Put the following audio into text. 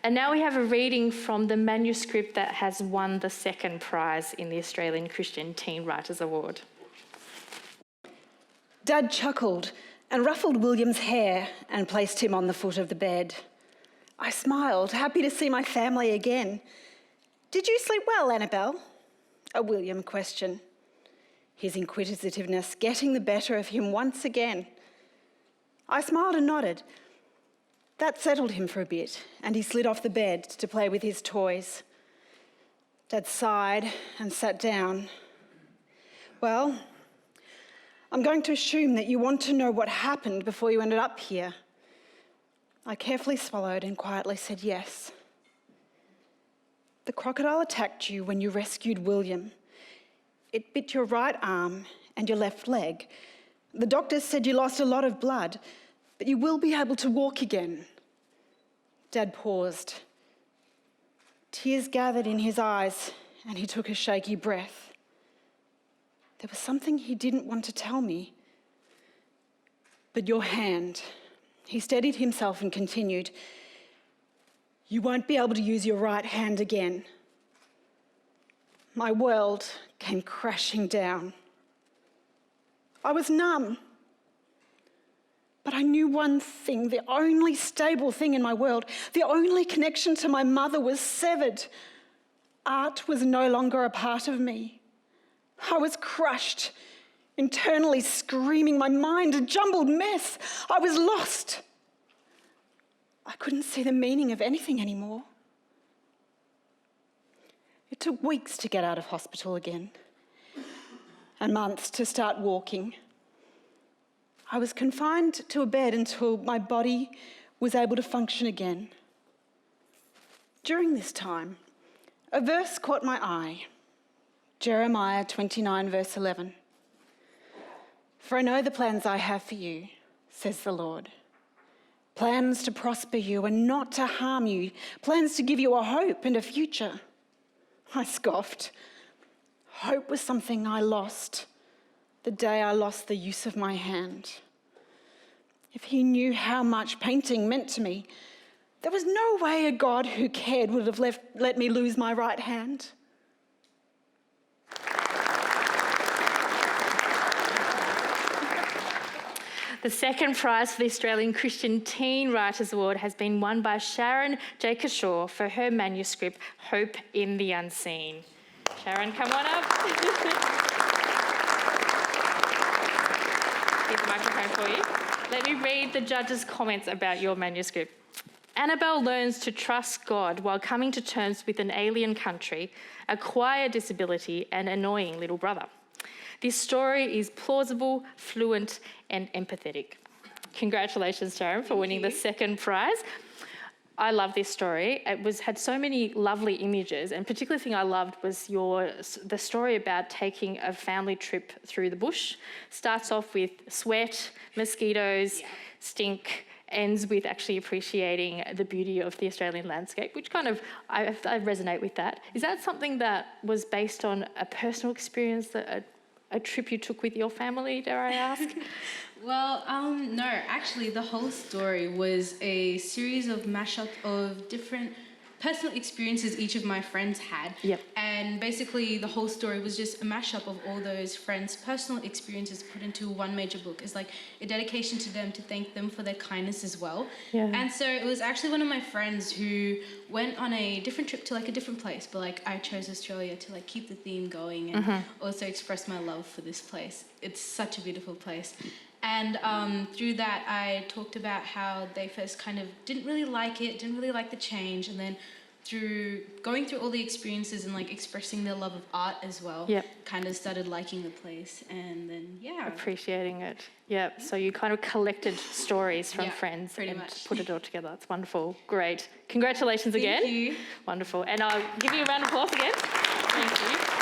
And now we have a reading from the manuscript that has won the second prize in the Australian Christian Teen Writers Award. Dad chuckled and ruffled William's hair and placed him on the foot of the bed. I smiled, happy to see my family again. "Did you sleep well, Annabelle?" a William questioned, his inquisitiveness getting the better of him once again. I smiled and nodded. That settled him for a bit, and he slid off the bed to play with his toys. Dad sighed and sat down. "Well, I'm going to assume that you want to know what happened before you ended up here." I carefully swallowed and quietly said yes. "The crocodile attacked you when you rescued William. It bit your right arm and your left leg. The doctors said you lost a lot of blood, but you will be able to walk again." Dad paused. Tears gathered in his eyes and he took a shaky breath. There was something he didn't want to tell me. "But your hand," he steadied himself and continued, "you won't be able to use your right hand again." My world came crashing down. I was numb. But I knew one thing, the only stable thing in my world, the only connection to my mother was severed. Art was no longer a part of me. I was crushed, internally screaming, my mind a jumbled mess. I was lost. I couldn't see the meaning of anything anymore. It took weeks to get out of hospital again, and months to start walking. I was confined to a bed until my body was able to function again. During this time, a verse caught my eye, Jeremiah 29, verse 11. "For I know the plans I have for you, says the Lord. Plans to prosper you and not to harm you, plans to give you a hope and a future." I scoffed. Hope was something I lost the day I lost the use of my hand. If he knew how much painting meant to me, there was no way a God who cared would have let me lose my right hand. The second prize for the Australian Christian Teen Writers Award has been won by Sharon Jeikishore for her manuscript, Hope in the Unseen. Sharon, come on up. Here's the microphone for you. Let me read the judges' comments about your manuscript. "Annabelle learns to trust God while coming to terms with an alien country, a quiet disability, and annoying little brother. This story is plausible, fluent, and empathetic." Congratulations, Sharon, for winning the second prize. I love this story. It had so many lovely images, and particular thing I loved was the story about taking a family trip through the bush. Starts off with sweat, mosquitoes, stink, ends with actually appreciating the beauty of the Australian landscape, which kind of, I resonate with that. Is that something that was based on a personal experience, that a trip you took with your family, dare I ask? Well, no, actually the whole story was a series of mashup of different personal experiences each of my friends had. Yep. And basically the whole story was just a mashup of all those friends' personal experiences put into one major book. It's like a dedication to them, to thank them for their kindness as well. Yeah. And so it was actually one of my friends who went on a different trip to like a different place, but like I chose Australia to like keep the theme going and also express my love for this place. It's such a beautiful place. And through that, I talked about how they first kind of didn't really like it, didn't really like the change, and then through going through all the experiences and like expressing their love of art as well, kind of started liking the place, and then appreciating it. So you kind of collected stories from friends and much put it all together. That's wonderful. Great. Congratulations again. Thank you. Wonderful. And I'll give you a round of applause again. Thank you.